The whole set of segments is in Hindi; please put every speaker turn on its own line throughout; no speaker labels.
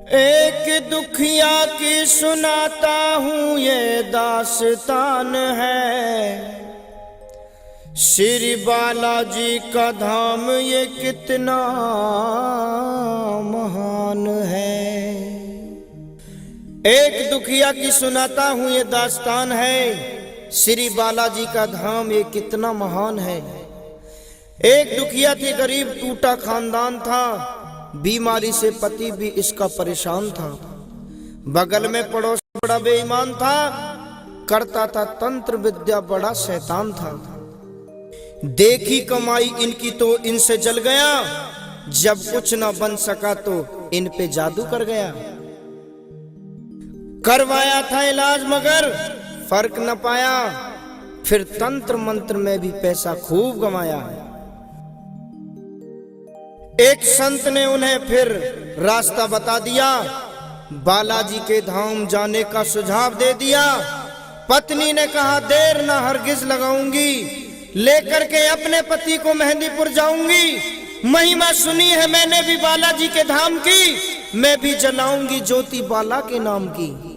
एक दुखिया की सुनाता हूँ ये दास्तान है। श्री बालाजी का धाम ये कितना महान है। एक दुखिया की सुनाता हूँ ये दास्तान है। श्री बालाजी का धाम ये कितना महान है। एक दुखिया थी, गरीब टूटा खानदान था। बीमारी से पति भी इसका परेशान था। बगल में पड़ोस बड़ा बेईमान था, करता था तंत्र विद्या, बड़ा शैतान था। देखी कमाई इनकी तो इनसे जल गया, जब कुछ ना बन सका तो इन पे जादू कर गया। करवाया था इलाज मगर फर्क न पाया, फिर तंत्र मंत्र में भी पैसा खूब कमाया। एक संत ने उन्हें फिर रास्ता बता दिया, बालाजी के धाम जाने का सुझाव दे दिया। पत्नी ने कहा देर ना हरगिज लगाऊंगी, लेकर के अपने पति को मेहंदीपुर जाऊंगी। महिमा सुनी है मैंने भी बालाजी के धाम की, मैं भी जलाऊंगी ज्योति बाला के नाम की।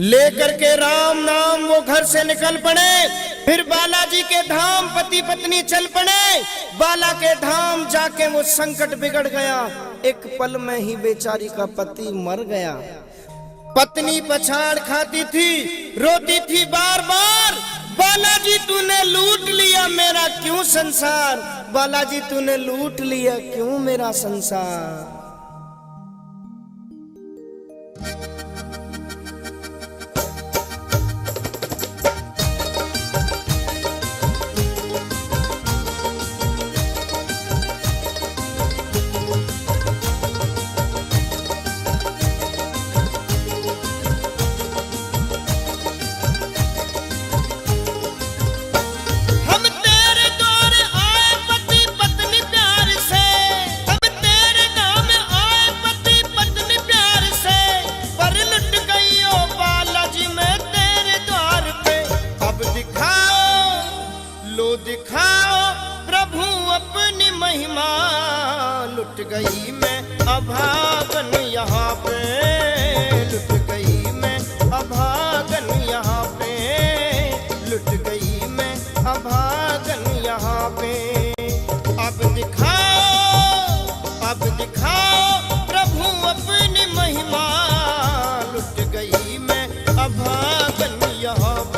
लेकर के राम नाम वो घर से निकल पड़े, फिर बालाजी के धाम पति पत्नी चल पड़े। बाला के धाम जाके वो संकट बिगड़ गया, एक पल में ही बेचारी का पति मर गया। पत्नी पछाड़ खाती थी, रोती थी बार बार, बालाजी तूने लूट लिया मेरा क्यों संसार, बालाजी तूने लूट लिया क्यों मेरा संसार। दिखाओ प्रभु अपनी महिमा, लुट गई मैं अभागन यहाँ पे, लुट गई मैं अभागन यहाँ पे, लुट गई मैं अभागन यहाँ पे। अब दिखाओ प्रभु अपनी महिमा, लुट गई मैं अभागन यहाँ पे,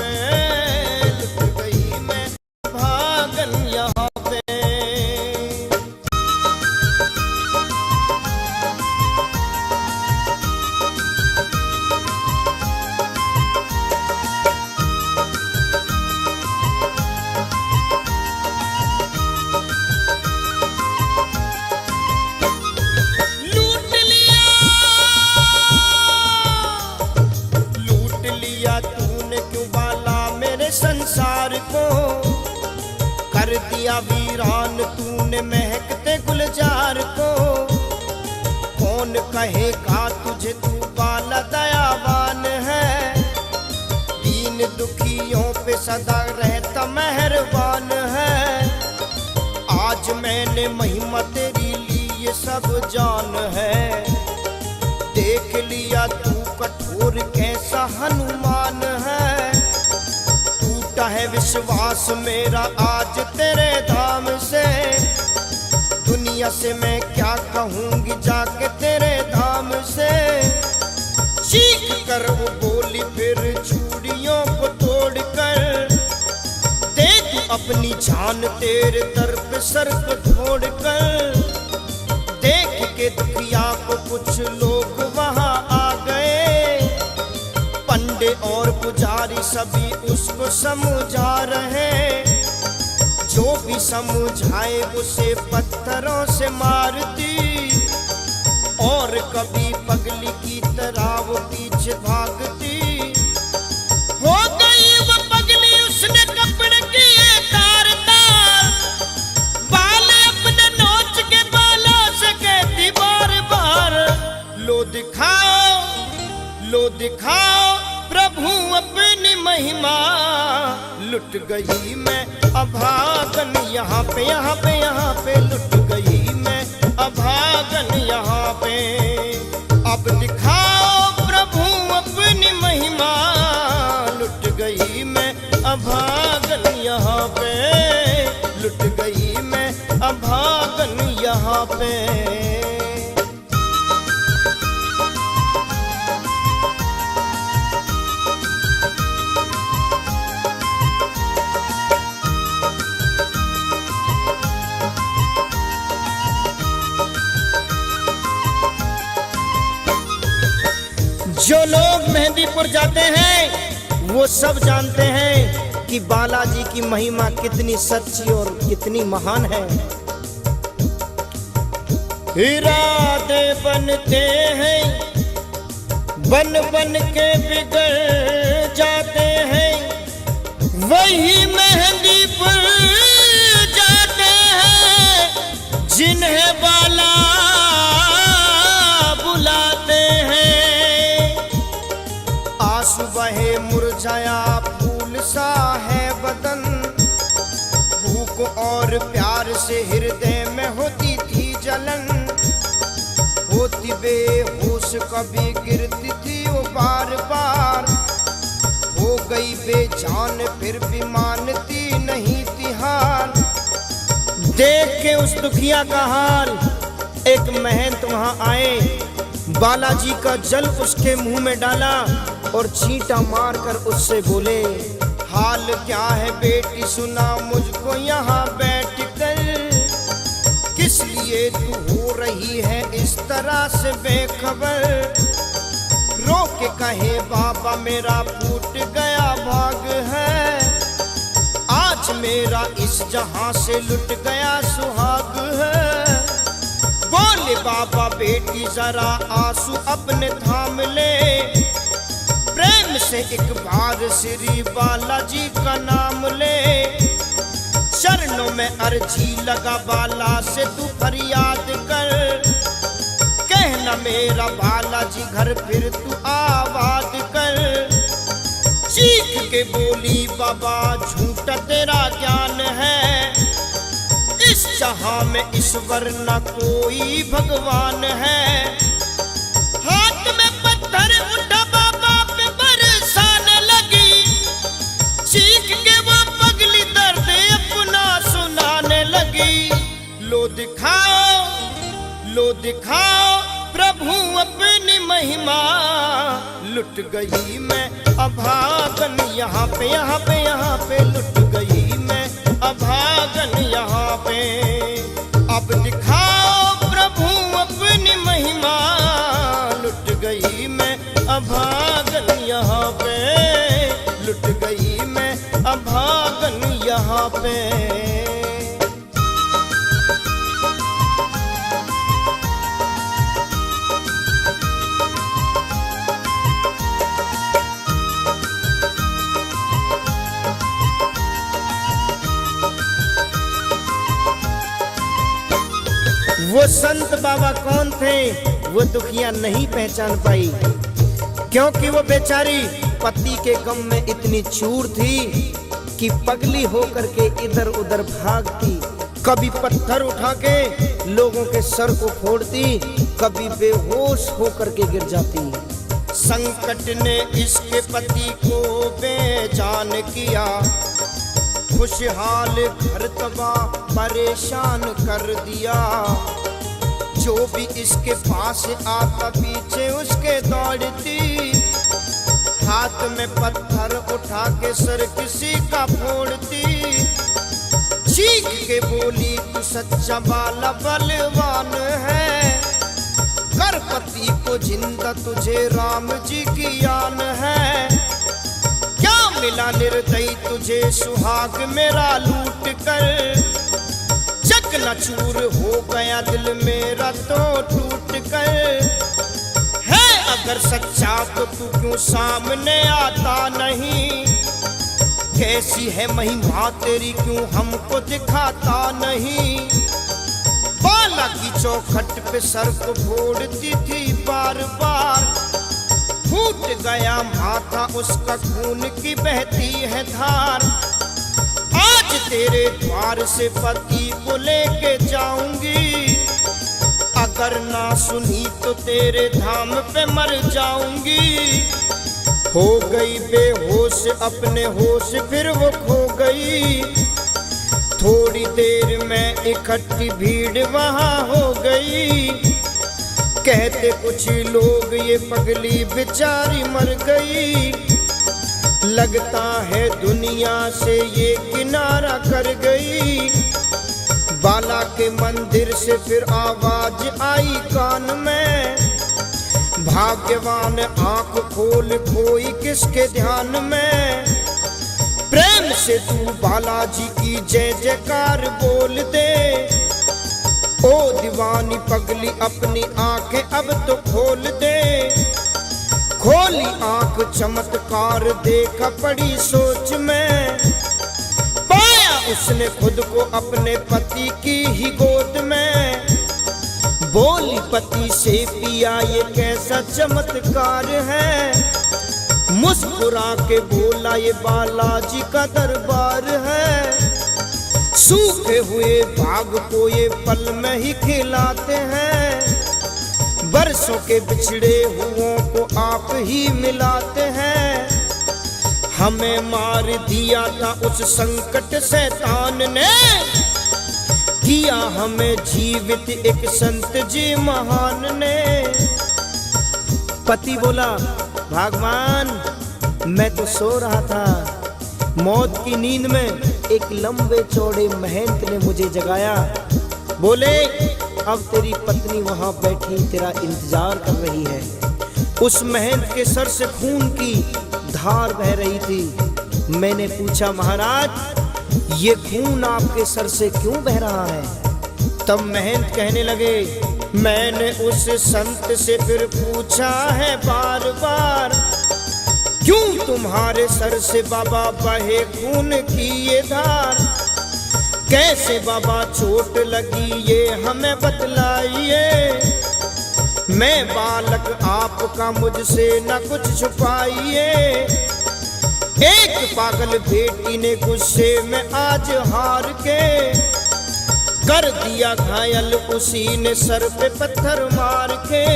संसार को कर दिया वीरान तूने महकते गुलजार को। कौन कहेगा तुझे तू बाला दयावान है, दीन दुखियों पे सदा रहता मेहरबान है। आज मैंने महिमा तेरी ली ये सब जान है, देख लिया तू कठोर कैसा हनुमान है। है विश्वास मेरा आज तेरे धाम से, दुनिया से मैं क्या कहूँगी जाके तेरे धाम से। चीख कर वो बोली फिर चूड़ियों को तोड़ कर, दे तू अपनी जान तेरे दर पे सर को छोड़ कर। देख के दुखिया को कुछ लोग वहाँ आ गए, पंडे और पुजारी सभी उसको समझा रहे। जो भी समझाए उसे पत्थरों से मारती, और कभी पगली की तरह वो पीछे भागती। हो गई वो पगली, उसने कपड़े किए तार तार, बाल अपने नोच के बालों से कहती बार बार, लो दिखाओ प्रभु अपनी महिमा, लुट गई मैं अभागन यहाँ पे, यहाँ पे, यहाँ पे, लुट गई मैं अभागन यहाँ पे। अब दिखाओ प्रभु अपनी महिमा, लुट गई मैं अभागन यहाँ पे, लुट गई मैं अभागन यहाँ पे। जो लोग मेहंदीपुर जाते हैं वो सब जानते हैं कि बालाजी की महिमा कितनी सच्ची और कितनी महान है। इरादे बनते हैं, बन बन के बिगड़ जाते हैं, वही मेहंदीपुर जाते हैं जिन्हें बाला बुलाते हैं। आंसू बहे मुरझाया फूल सा है बदन, भूख और प्यार से हृदय में होती थी जलन, होती बेहोश कभी गिरती थी वो बार बार, हो गई बेजान फिर भी मानती नहीं थी हार। देख के उस दुखिया का हाल एक महंत वहां आए, बालाजी का जल उसके मुंह में डाला और छींटा मारकर उससे बोले, हाल क्या है बेटी सुना मुझको यहाँ बैठ कर, किस लिए तू हो रही है इस तरह से बेखबर। रो के कहे बाबा मेरा फूट गया भाग है, आज मेरा इस जहां से लुट गया सुहाग है। बोले बाबा बेटी जरा आंसू अपने थाम ले, प्रेम से एक बार श्री बालाजी का नाम ले, चरणों में अर्जी लगा बाला से तू फरियाद कर, कहना मेरा बालाजी घर फिर तू आबाद कर। चीख के बोली बाबा झूठा तेरा ज्ञान है, इस जहां में ईश्वर न कोई भगवान है। हाथ में पत्थर उठा बाबा पे बरसाने लगी, चीख के वो पगली दर्द अपना सुनाने लगी। लो दिखाओ प्रभु अपनी महिमा, लुट गई मैं अभागन यहाँ पे, यहाँ पे, यहाँ पे, लुट गई मैं अभागन यहाँ पे। अब दिखाओ प्रभु अपनी महिमा, लुट गई मैं अभागन यहाँ पे, लुट गई मैं अभागन यहाँ पे। वो संत बाबा कौन थे वो दुखिया नहीं पहचान पाई, क्योंकि वो बेचारी पति के गम में इतनी चूर थी कि पगली होकर के इधर उधर भागती, कभी पत्थर उठा के लोगों के सर को फोड़ती, कभी बेहोश होकर के गिर जाती। संकट ने इसके पति को बेजान किया, खुशहाल घर तबाह परेशान कर दिया। जो भी इसके पास आता पीछे उसके दौड़ती, हाथ में पत्थर उठा के सर किसी का फोड़ती। चीख के बोली तू सच्चा बाला बलवान है, कर पति को जिंदा तुझे राम जी की आन है। क्या मिला निर्दयी तुझे सुहाग मेरा लूट कर, चकनाचूर हो गया दिल मेरा तो टूट कर। है अगर सच्चा तो तू क्यों सामने आता नहीं, कैसी है महिमा तेरी क्यों हमको दिखाता नहीं। बाला की चौखट पे सर को फोड़ती थी बार बार, फूट गया माथा उसका खून की बहती है धार। आज तेरे द्वार से पति को लेके जाऊंगी, अगर ना सुनी तो तेरे धाम पे मर जाऊंगी। हो गई बेहोश अपने होश फिर वो खो गई। थोड़ी देर में इकट्ठी भीड़ वहां हो गई। कहते कुछ लोग ये पगली बेचारी मर गई। लगता है दुनिया से ये किनारा कर गई। बाला के मंदिर से फिर आवाज आई कान में, भाग्यवान आंख खोल कोई किसके ध्यान में। प्रेम से तू बालाजी की जय जयकार बोल दे। ओ दीवानी पगली अपनी आंखें अब तो खोल दे। खोली आंख चमत्कार देखा पड़ी सोच में। पाया उसने खुद को अपने पति की ही गोद में। बोली पति से पिया ये कैसा चमत्कार है। मुस्कुरा के बोला ये बालाजी का दरबार है। सूखे हुए बाग को ये पल में ही खिलाते हैं। बरसों के बिछड़े हुओं को आप ही मिलाते हैं। हमें मार दिया था उस संकट शैतान ने, किया हमें जीवित एक संत जी महान ने। पति बोला भगवान मैं तो सो रहा था, मौत की नींद में एक लंबे चौड़े महंत ने मुझे जगाया। बोले अब तेरी पत्नी वहां बैठी तेरा इंतजार कर रही है। उस महंत के सर से खून की धार बह रही थी। मैंने पूछा महाराज ये खून आपके सर से क्यों बह रहा है? तब महंत कहने लगे मैंने उस संत से फिर पूछा है बार बार, क्यों तुम्हारे सर से बाबा बहे खून की ये धार? कैसे बाबा चोट लगी ये हमें बतलाइए। मैं बालक आपका मुझसे न कुछ छुपाइए। एक पागल बेटी ने गुस्से में आज हार के कर दिया घायल, उसी ने सर पे पत्थर मार के।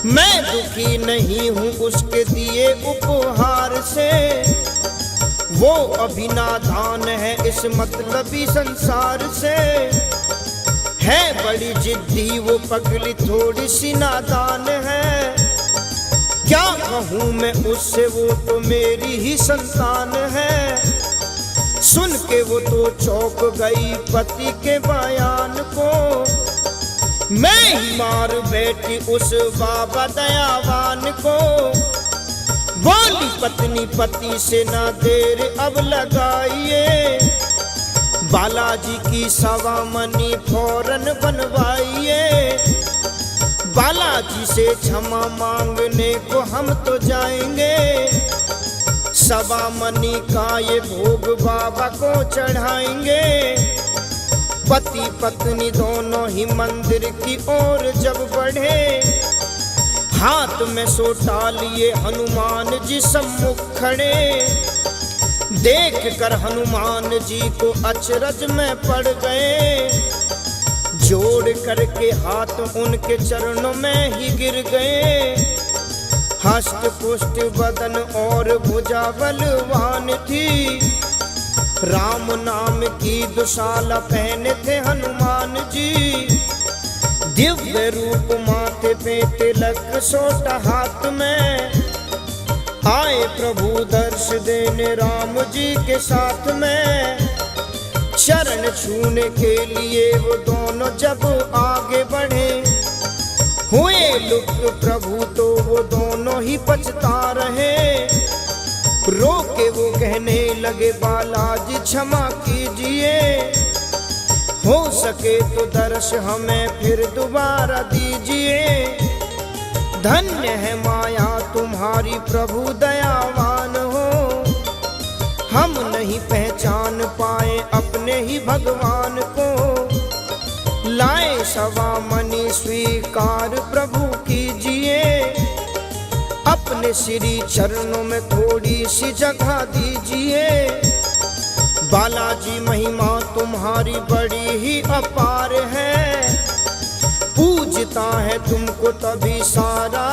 मैं दुखी नहीं हूँ उसके दिए उपहार से, वो अभी नादान है इस मतलबी संसार से। है बड़ी जिद्दी वो पगली थोड़ी सी नादान है। क्या कहूँ मैं उससे वो तो मेरी ही संतान है। सुन के वो तो चौंक गई पति के बयान को। मैं ही मार बैठी उस बाबा दयावान को। बोली पत्नी पति से ना देर अब लगाइए। बालाजी की सवामनी फौरन बनवाइए। बालाजी से क्षमा मांगने को हम तो जाएंगे। सवामनी का ये भोग बाबा को चढ़ाएंगे। पति पत्नी दोनों ही मंदिर की ओर जब बढ़े, हाथ में सोटा लिए हनुमान जी सम्मुख खड़े। देख कर हनुमान जी को अचरज में पड़ गए। जोड़ करके हाथ उनके चरणों में ही गिर गए। हष्ट पुष्ट बदन और भुजा बलवान थी। राम नाम की दुशाला पहने थे हनुमान जी। दिव्य रूप माथे पे तिलक सोटा हाथ में। आए प्रभु दर्श देने राम जी के साथ में। चरण छूने के लिए वो दोनों जब आगे बढ़े, हुए लुप्त प्रभु तो वो दोनों ही पछता रहे। रोके वो कहने लगे बालाजी क्षमा कीजिए। हो सके तो दर्श हमें फिर दोबारा दीजिए। धन्य है माया तुम्हारी प्रभु दयावान हो। हम नहीं पहचान पाए अपने ही भगवान को। लाए सवामनी स्वीकार प्रभु कीजिए। अपने श्री चरणों में थोड़ी सी जगह दीजिए। बालाजी महिमा तुम्हारी बड़ी ही अपार है। पूजता है तुमको तभी सारा